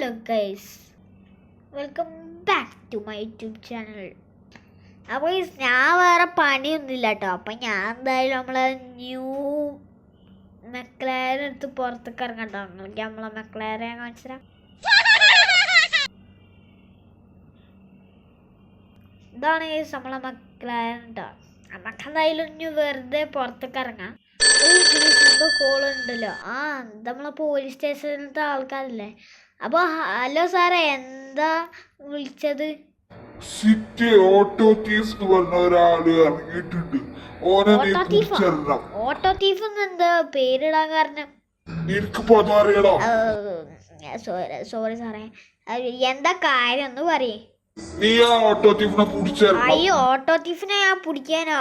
Hello guys, welcome back to my YouTube channel. അപ്പോൾ ഞാൻ വേറെ പണിയൊന്നുമില്ല കേട്ടോ. അപ്പം ഞാൻ എന്തായാലും നമ്മളെ ന്യൂ മെക്ലാരൻ എടുത്ത് പുറത്തേക്ക് ഇറങ്ങട്ടോ. നിങ്ങൾക്ക് നമ്മളെ മെക്ലാരെ കാണിച്ചുതരാം. ഇതാണ് ഗൈസ് നമ്മളെ മെക്ലാരൻ കേട്ടോ. നമുക്ക് എന്തായാലും ഇനി വെറുതെ പുറത്തേക്ക് ഇറങ്ങാം. എന്തോ കോളുണ്ടല്ലോ. നമ്മളെ പോലീസ് സ്റ്റേഷനിലത്തെ ആൾക്കാരല്ലേ. അപ്പൊ ഹലോ സാറേ, എന്താ വിളിച്ചത്? സിറ്റി ഓട്ടോ തീഫ് എന്ന് പറഞ്ഞ ഒരാള് ഇറങ്ങിയിട്ടുണ്ട്. ഓട്ടോ തീഫ് എന്താ പേരിടാൻ കാരണം? എനിക്കിപ്പോ അതറിയണം. സോറി സാറേ, എന്താ കാര്യം ഒന്ന് പറയേ. നീ ആ ഓട്ടോ തീഫിനെ പിടിച്ചേരണം. അയ്യോ, ഓട്ടോ തീഫിനെ ഞാൻ പിടിക്കാനോ?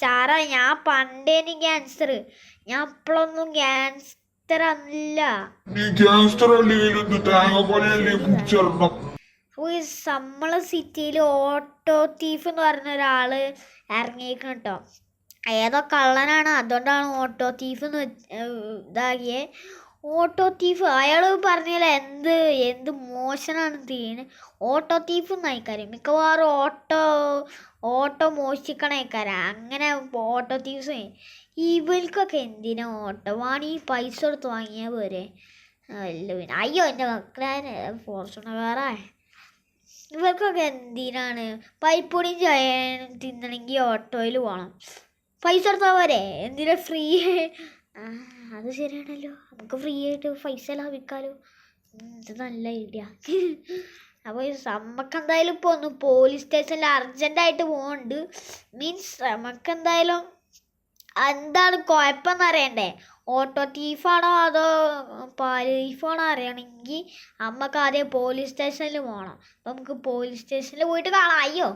സാറാ, ഞാൻ പണ്ടേന് ക്യാൻസർ. ഞാൻ ഇപ്പോഴൊന്നും ക്യാൻസർ അല്ല. നീ ക്യാൻസർ അല്ലെങ്കിലും തേങ്ങ പോലെയല്ലേ പിടിച്ചേരണം. നമ്മളെ സിറ്റിയിൽ ഓട്ടോ തീഫ് എന്ന് പറഞ്ഞ ഒരാള് ഇറങ്ങിയിരിക്കണം കേട്ടോ. ഏതോ കള്ളനാണ്, അതുകൊണ്ടാണ് ഓട്ടോ തീഫ് എന്ന് ഇതാക്കിയേ. ഓട്ടോ തീഫ് അയാൾ പറഞ്ഞില്ല എന്ത് മോശനാണ് തീരുന്നത്. ഓട്ടോ തീഫ് എന്നയക്കാരും മിക്കവാറും ഓട്ടോ മോഷിക്കണേക്കാരാ. അങ്ങനെ ഓട്ടോ തീഫ്സ് ഇവർക്കൊക്കെ എന്തിനാ ഓട്ടോ വാണി പൈസ കൊടുത്ത് വാങ്ങിയാൽ പോരെ. അല്ല പിന്നെ അയ്യോ, എൻ്റെ മക്കളെ ഫോർച്യൂണർ ഇവർക്കൊക്കെ എന്തിനാണ് പൈപ്പൊടിയും ചായ തിന്നണമെങ്കിൽ ഓട്ടോയിൽ പോകണം. പൈസ കൊടുത്താൽ പോരെ, എന്തിനാ ഫ്രീ? അത് ശരിയാണല്ലോ, നമുക്ക് ഫ്രീ ആയിട്ട് പൈസ ലാഭിക്കാലോ. ഇത് നല്ല ഐഡിയ. അപ്പോൾ നമുക്ക് എന്തായാലും ഇപ്പോൾ ഒന്ന് പോലീസ് സ്റ്റേഷനിൽ അർജൻറ്റായിട്ട് പോകുന്നുണ്ട്. മീൻസ് നമുക്ക് എന്തായാലും എന്താണ് കുഴപ്പമെന്ന് അറിയണ്ടേ. ഓട്ടോ തീഫാണോ അതോ പാല് തീഫാണോ അറിയണമെങ്കിൽ നമുക്ക് ആദ്യം പോലീസ് സ്റ്റേഷനിൽ പോകണം. അപ്പം നമുക്ക് പോലീസ് സ്റ്റേഷനിൽ പോയിട്ട് കാണാം. അയ്യോ,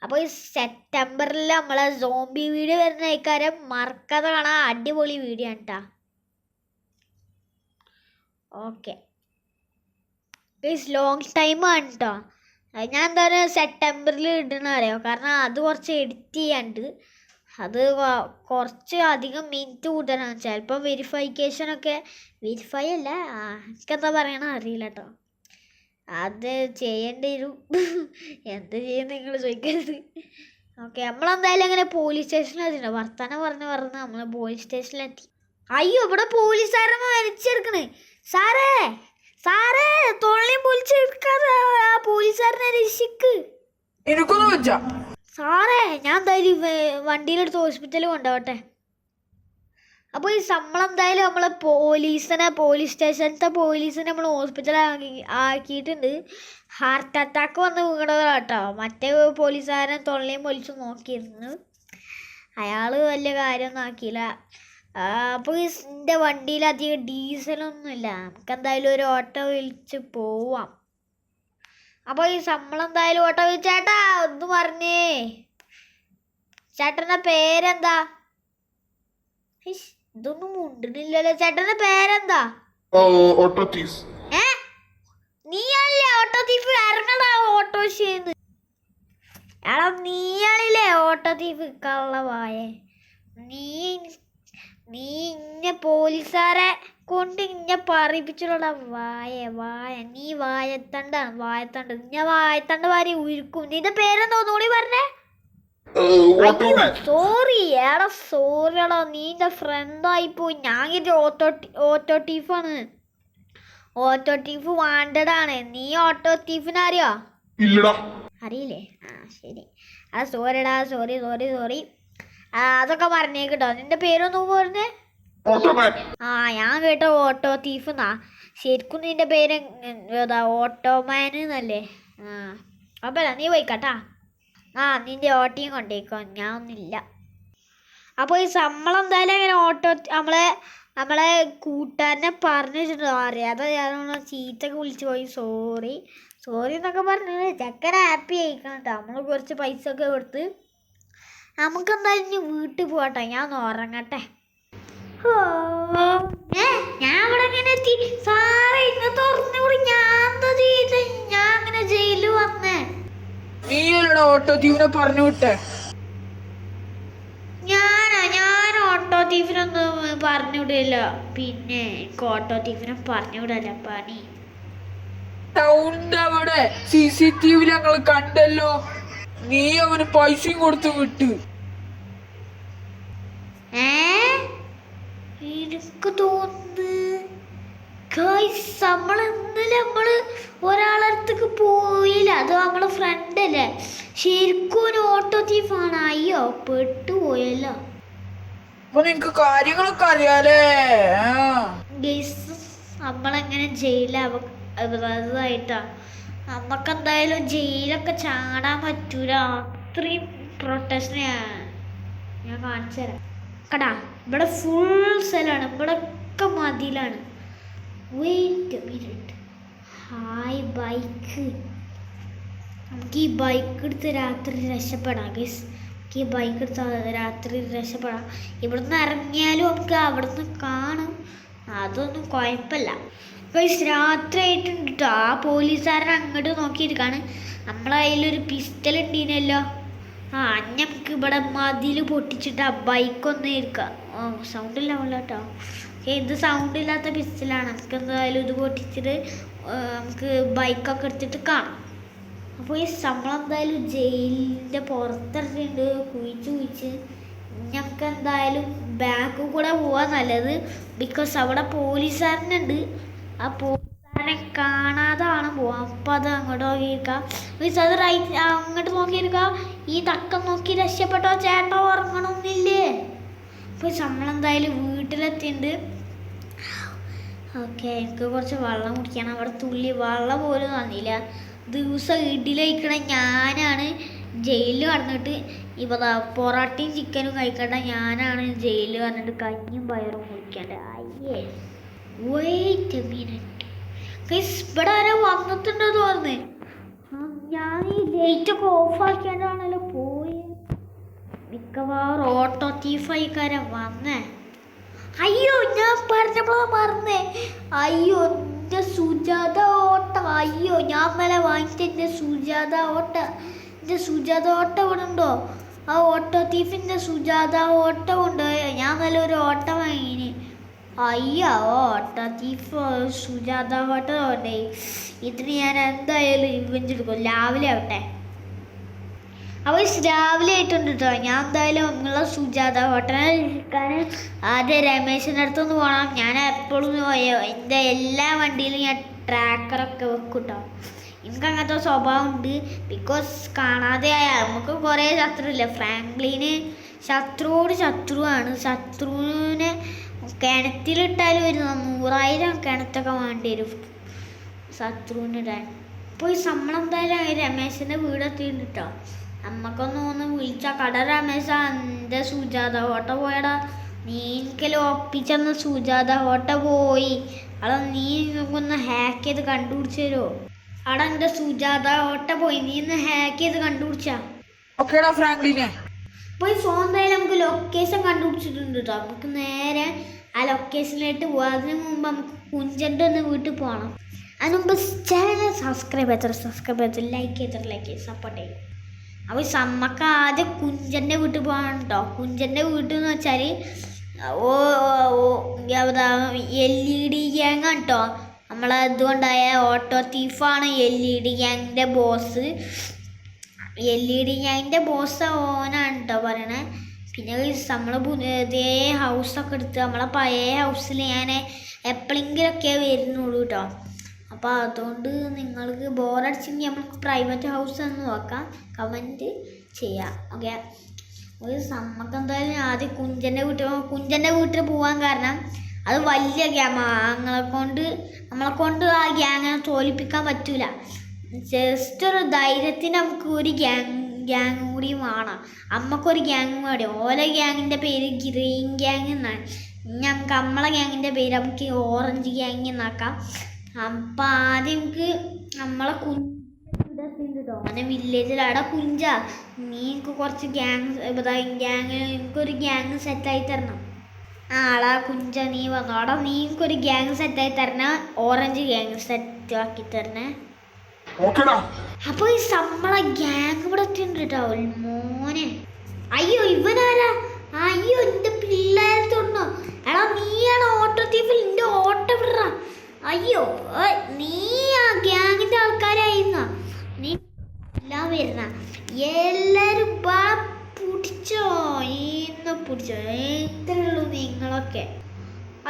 അപ്പോൾ ഈ സെപ്റ്റംബറിൽ നമ്മളെ സോംബി വീഡിയോ വരുന്ന ആൾക്കാരെ മറക്കാതെ കാണാൻ. അടിപൊളി വീഡിയോ ആണ് കേട്ടോ. ഓക്കെ ഗൈസ്, ലോങ് ടൈമാണ് കേട്ടോ. ഞാൻ എന്താ പറയുക, സെപ്റ്റംബറിൽ ഇടണ അറിയാം. കാരണം അത് കുറച്ച് എഡിറ്റ് ചെയ്യാണ്ട്, അത് കുറച്ച് അധികം മിനിറ്റ് കൂട്ടാനാണ്. ചിലപ്പോൾ വെരിഫൈ അല്ല, എനിക്കെന്താ പറയണ അറിയില്ല കേട്ടോ. അത് ചെയ്യേണ്ടി വരും. എന്ത് ചെയ്യുന്ന നിങ്ങൾ ചോദിക്കരുത്. ഓക്കെ, നമ്മളെന്തായാലും അങ്ങനെ പോലീസ് സ്റ്റേഷനിലെത്തിട്ടോ. വർത്താനം പറഞ്ഞ് നമ്മൾ പോലീസ് സ്റ്റേഷനിലെത്തി. അയ്യോ, ഇവിടെ പോലീസുകാരൻ വലിച്ചെടുക്കണേ. സാറേ തൊള്ളിയും പൊളിച്ചെടുക്കാതെ ആ പോലീസുകാരനെ രക്ഷിക്ക്. സാറേ, ഞാൻ എന്തായാലും വണ്ടിയിലെടുത്ത് ഹോസ്പിറ്റലിൽ കൊണ്ടുപോട്ടെ. അപ്പോൾ ഈ നമ്മളെന്തായാലും നമ്മളെ പോലീസ് സ്റ്റേഷനത്തെ പോലീസിനെ നമ്മൾ ഹോസ്പിറ്റലിൽ ആക്കിയിട്ടുണ്ട്. ഹാർട്ട് അറ്റാക്ക് വന്ന് വീണതാണ് കേട്ടോ. മറ്റേ പോലീസുകാരൻ തൊള്ളിയും പൊലിച്ച് നോക്കിയിരുന്നു. അയാൾ വലിയ കാര്യമൊന്നും ആക്കിയില്ല. അപ്പോൾ എൻ്റെ വണ്ടിയിൽ അധികം ഡീസലൊന്നുമില്ല. നമുക്ക് എന്തായാലും ഒരു ഓട്ടോ വിളിച്ച് പോവാം. അപ്പോൾ ഈ നമ്മളെന്തായാലും ഓട്ടോ ചേട്ടാ ഒന്ന് പറഞ്ഞേ, ചേട്ടൻ്റെ പേരെന്താ? ഇതൊന്നും ഉണ്ടില്ലല്ലോ. ചേട്ടൻ്റെ പേരെന്താ? Auto thief. നീയാണല്ലേ ഓട്ടോ തീഫ്? ഇറങ്ങടാ ഓട്ടോ ചെയ്യുന്നത്. എടാ, നീയാണില്ലേ ഓട്ടോ തീഫ് കള്ളവായേ. നീ ഇന്ന പോലീസുകാരെ കൊണ്ട് ഇന്നെ പറയിപ്പിച്ചിട്ടുള്ള വായ. നീ വായത്തണ്ട്. ഞാൻ വായത്തണ്ട് വാരി ഉരുക്കും. നിന്റെ പേരെന്താ ഒന്നുകൂടി പറഞ്ഞേ? സോറിയാടാ, നീ എൻ്റെ ഫ്രണ്ടായിപ്പോയി. ഞാൻ ഇത് ഓട്ടോ തീഫാണ്. ഓട്ടോ തീഫ് വാണ്ടഡാണ്. നീ ഓട്ടോ തീഫിനെ അറിയോ? അറിയില്ലേ? ശരി. സോറിടാ, സോറി. അതൊക്കെ പറഞ്ഞേക്കിട്ടോ. നിന്റെ പേരൊന്നും പറഞ്ഞേ? ഞാൻ കേട്ടോ ഓട്ടോ തീഫ് എന്നാ. ശരിക്കും നിന്റെ പേര് ഓട്ടോമാൻ എന്നല്ലേ? അപ്പല്ല, നീ പോയിക്കട്ടാ. നിന്റെ ഓട്ടിയും കൊണ്ടേക്കോ, ഞാൻ ഒന്നുമില്ല. അപ്പോൾ ഈ നമ്മളെന്തായാലും അങ്ങനെ നമ്മളെ കൂട്ടുകാരനെ പറഞ്ഞു വെച്ചിട്ടുണ്ടോ അറിയാതെ ഞാൻ ചീത്തൊക്കെ വിളിച്ചു പോയി. സോറി എന്നൊക്കെ പറഞ്ഞു. ചക്കര ഹാപ്പി ആയിക്കണം കേട്ടോ. നമ്മൾ കുറച്ച് പൈസ ഒക്കെ കൊടുത്ത് നമുക്കെന്തായാലും ഇനി വീട്ടിൽ പോകട്ടെ. ഞാൻ ഒന്ന് ഉറങ്ങട്ടെ. ഞാൻ ഇവിടെ ഇങ്ങനെ എത്തി. സാറേ, ഇന്ന് തുറന്നുകൂടി. ഞാൻ എന്താ ചെയ്ത? ഞാൻ അങ്ങനെ ജയിലിൽ വന്നേ. ഓട്ടോ തീഫിനെ പറഞ്ഞു വിട്ടേ? ഞാൻ ഓട്ടോ തീഫിനൊന്നും പറഞ്ഞു വിടില്ല. പിന്നെ എനിക്ക് ഓട്ടോ തീഫിനെ പറഞ്ഞു വിടല്ല പണി. സൗണ്ട് അവിടെ CCTV ഞങ്ങൾ കണ്ടല്ലോ. നീ അവന് പൈസയും കൊടുത്ത് വിട്ട്. എനിക്ക് തോന്നുന്നു നമ്മള് ഒരാളടുത്തേക്ക് പോയില്ല. അത് നമ്മളെ ഫ്രണ്ട് അല്ലേ, ശരിക്കും ഒരു ഓട്ടോ തീഫാണ്. അയ്യോ പെട്ടുപോയല്ലോ. അപ്പൊ നിനക്ക് കാര്യങ്ങളൊക്കെ അറിയാലേ. നമ്മളെങ്ങനെ ജയിലായിട്ടാ. നമുക്കെന്തായാലും ജയിലൊക്കെ ചാടാൻ പറ്റൂല. അത്രയും പ്രൊട്ടക്ഷനാണ്. ഞാൻ കാണിച്ചു തരാം കടാ. ഇവിടെ ഫുൾ സ്ഥലമാണ്, ഇവിടെ ഒക്കെ മതിലാണ്. Wait minute. Hi bike. നമുക്ക് ഈ ബൈക്ക് എടുത്ത് രാത്രി രക്ഷപ്പെടാം ഗൈസ്. ഈ ബൈക്ക് എടുത്ത് രാത്രി രക്ഷപ്പെടാം. ഇവിടുന്ന് ഇറങ്ങിയാലും നമുക്ക് അവിടുന്ന് കാണും, അതൊന്നും കുഴപ്പമില്ല ഗൈസ്. രാത്രി ആയിട്ടുണ്ട് കേട്ടോ. ആ പോലീസുകാരൻ അങ്ങോട്ട് നോക്കിയിരിക്കാണ്. നമ്മളെ കയ്യിലൊരു പിസ്റ്റൽ ഉണ്ടീനല്ലോ. നമുക്ക് ഇവിടെ മതിൽ പൊട്ടിച്ചിട്ട് ആ ബൈക്കൊന്ന് ഇരിക്കാം. സൗണ്ട് ഇല്ലാവില്ല കേട്ടോ. ഇത് സൗണ്ട് ഇല്ലാത്ത പിസ്റ്റലാണ്. നമുക്ക് എന്തായാലും ഇത് പൊട്ടിച്ചിട്ട് നമുക്ക് ബൈക്കൊക്കെ എടുത്തിട്ട് കാണാം. അപ്പോൾ ഈ നമ്മളെന്തായാലും ജയിലിൻ്റെ പുറത്തിറങ്ങിയിട്ട് കുഴിച്ച് ഞങ്ങൾക്ക് എന്തായാലും ബാക്ക് കൂടെ പോവാൻ നല്ലത്. ബിക്കോസ് അവിടെ പോലീസുകാരനുണ്ട്. ആ പോലീസുകാരനെ കാണാതാണ് പോവാം. അപ്പം അത് അങ്ങോട്ട് നോക്കിയിരിക്കാം. മീൻസ് അത് റൈറ്റ് അങ്ങോട്ട് നോക്കിയിരിക്കാം. ഈ തക്കം നോക്കി രക്ഷപ്പെട്ടോ ചേട്ടോ ഉറങ്ങണമെന്നില്ലേ. അപ്പോൾ നമ്മളെന്തായാലും വീട്ടിലെത്തിയിട്ടുണ്ട്. ഓക്കെ, എനിക്ക് കുറച്ച് വെള്ളം കുടിക്കണം. അവിടെ തുള്ളി വെള്ളം പോലും തന്നില്ല. ദിവസം ഇടിലഴിക്കണ ഞാനാണ് ജയിലിൽ കടന്നിട്ട്. ഇപ്പോൾ പൊറോട്ടയും ചിക്കനും കഴിക്കേണ്ട ഞാനാണ് ജയിലിൽ കടന്നിട്ട് കഞ്ഞിയും പയറും കുടിക്കേണ്ട. അയ്യേ വെയിറ്റ് എ മിനിറ്റ് ഗൈസ്. ഇവിടെ ആരോ വന്നിട്ടുണ്ടോ തോന്നുന്നു. ഞാൻ ഈ ലൈറ്റൊക്കെ ഓഫാക്കിയാണ്ടാണല്ലോ പോയത്. മിക്കവാറും ഓട്ടോ തീഫായിക്കാരൻ വന്നേ. അയ്യോ ഞാൻ പറഞ്ഞപ്പോഴാ മറന്നേ. അയ്യോ എൻ്റെ സുജാത ഓട്ട. അയ്യോ ഞാൻ മേലെ വാങ്ങിച്ച എൻ്റെ സുജാത ഓട്ട. എൻ്റെ സുജാത ഓട്ട ഇവിടെ ഉണ്ടോ? ആ ഓട്ടോ തീഫിൻ്റെ സുജാത ഓട്ട ഉണ്ട്. ഞാൻ നല്ല ഒരു ഓട്ട വാങ്ങിന്. അയ്യോ ഓട്ടോ തീഫ് സുജാത ഓട്ട കൊണ്ടേ. ഇതിന് ഞാൻ എന്തായാലും ഇവൻ്റ് എടുക്കും. രാവിലെ ആവട്ടെ. അപ്പോൾ രാവിലെ ആയിട്ടുണ്ട് കേട്ടോ. ഞാൻ എന്തായാലും നിങ്ങളെ സുജാത ഹോട്ടലിൽ ഇരിക്കാൻ ആദ്യം രമേശിൻ്റെ അടുത്തൊന്ന് പോകണം. ഞാൻ എപ്പോഴും എൻ്റെ എല്ലാ വണ്ടിയിലും ഞാൻ ട്രാക്കറൊക്കെ വെക്കും കേട്ടോ. എനിക്ക് അങ്ങനത്തെ സ്വഭാവം ഉണ്ട്. ബിക്കോസ് കാണാതെ നമുക്ക് കുറേ ശത്രുവില്ല. ഫ്രാങ്ക്ലിന് ശത്രുവോട് ശത്രുവാണ്. ശത്രുവിനെ കിണറ്റിലിട്ടാലും ഒരു 100,000 കിണറ്റൊക്കെ വേണ്ടി വരും ശത്രുവിനിടാൻ. അപ്പോൾ ഈ നമ്മളെന്തായാലും രമേശിൻ്റെ വീടെത്തിയിട്ടുണ്ട് കേട്ടോ. നമ്മക്കൊന്ന് വിളിച്ചാൽ കട രമേശ എൻ്റെ സുജാത ഹോട്ട പോയടാ. നീ എനിക്കെല്ലാം ഒപ്പിച്ചെന്ന സുജാത ഹോട്ട പോയി. അവിടെ നീ ഒന്ന് ഹാക്ക് ചെയ്ത് കണ്ടുപിടിച്ച് തരുമോ? അവിടെ എൻ്റെ സുജാത ഹോട്ട പോയി. നീ ഒന്ന് ഹാക്ക് ചെയ്ത് കണ്ടുപിടിച്ചാ ഫ്രാങ്ക്ലിനെ പോയി. സ്വന്തമായാലും നമുക്ക് ലൊക്കേഷൻ കണ്ടുപിടിച്ചിട്ടുണ്ട് കേട്ടോ. നമുക്ക് നേരെ ആ ലൊക്കേഷനിലായിട്ട് പോകാം. അതിന് മുമ്പ് നമുക്ക് കുഞ്ചൻ്റെ ഒന്ന് വീട്ടിൽ പോകണം. അതിന് മുമ്പ് ചാനൽ സബ്സ്ക്രൈബ് ചെയ്ത് ലൈക്ക് ചെയ്ത് സപ്പോർട്ട് ചെയ്യും. അപ്പോൾ നമ്മക്ക് ആദ്യം കുഞ്ചൻ്റെ വീട്ടിൽ പോകണം കേട്ടോ. കുഞ്ചൻ്റെ വീട്ടിൽ എന്ന് വെച്ചാൽ LED ഗ്യാങ് കേട്ടോ. നമ്മളെ ഇതുകൊണ്ടായ ഓട്ടോ തീഫാണ് LED ഗ്യാങ്ങിൻ്റെ ബോസ്. LED ഗ്യാങ്ങിൻ്റെ ബോസ് ഓനാണ് കേട്ടോ പറയണേ. പിന്നെ നമ്മൾ പുതിയ ഹൗസൊക്കെ എടുത്ത് നമ്മളെ പഴയ ഹൗസിൽ ഞാൻ എപ്പോഴെങ്കിലൊക്കെ വരുന്നുള്ളൂ കേട്ടോ. അപ്പോൾ അതുകൊണ്ട് നിങ്ങൾക്ക് ബോറടിച്ചെങ്കിൽ നമുക്ക് പ്രൈവറ്റ് ഹൗസ് എന്ന് നോക്കാം. കമൻറ്റ് ചെയ്യാം. ഓക്കെ, ഒരു നമുക്ക് എന്തായാലും ആദ്യം കുഞ്ചൻ്റെ വീട്ടിൽ പോകാൻ കാരണം അത് വലിയ ഗ്യാങ്ങാണ്. നമ്മളെ കൊണ്ട് ആ ഗ്യാങ്ങിനെ തോൽപ്പിക്കാൻ പറ്റൂല. ജസ്റ്റ് ഒരു ധൈര്യത്തിന് നമുക്ക് ഒരു ഗ്യാങ് കൂടി വേണം. നമുക്കൊരു ഗ്യാങ് വേണ്ടി. ഓരോ ഗ്യാങ്ങിൻ്റെ പേര് ഗ്രീൻ ഗ്യാങ് എന്നാണ്. നമുക്ക് നമ്മളെ ഗ്യാങ്ങിൻ്റെ പേര് നമുക്ക് ഓറഞ്ച് ഗ്യാങ് എന്നാക്കാം. അപ്പം ആദ്യം നമുക്ക് നമ്മളെ കുഞ്ഞിട്ടോ അങ്ങനെ വില്ലേജിൽ അവിടെ കുഞ്ച നീ എനിക്ക് കുറച്ച് എനിക്കൊരു ഗ്യാങ് സെറ്റായി തരണം. ആളാ കുഞ്ച നീ വന്നു. അവിടെ നീ എനിക്കൊരു ഗ്യാങ് സെറ്റായി തരണം. ഓറഞ്ച് ഗ്യാങ് സെറ്റ് ആക്കി തരണേ. അപ്പൊ ഈ നമ്മളെ ഗ്യാങ് ഇവിടെ എത്തിയിട്ടുണ്ട് കേട്ടോ. മോനെ അയ്യോ ഇവനാരാ? അയ്യോ എന്റെ പിള്ളേരെ തൊടണോ? എടാ നീയാണ് ഓട്ടോ തീഫിൽ എന്റെ ഓട്ടോ വിടറ. അയ്യോ നീ ആ ഗ്യാങ്ങിന്റെ ആൾക്കാരായിരുന്ന നീ എല്ലാം വരുന്ന എല്ലാരും പിടിച്ചോ ഇന്ന് പിടിച്ചോ. എത്രയുള്ളൂ നിങ്ങളൊക്കെ?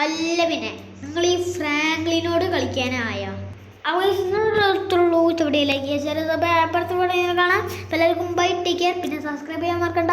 അല്ല പിന്നെ നിങ്ങൾ ഈ ഫ്രാങ്ക്ലിനോട് കളിക്കാനായോ? അവളുള്ളൂ ഇവിടെ ലൈക്ക് ചെയ്യാൻ കാണാം. എല്ലാവർക്കും ബൈ, ടേക്ക് കെയർ. പിന്നെ സബ്സ്ക്രൈബ് ചെയ്യാൻ മറക്കണ്ട.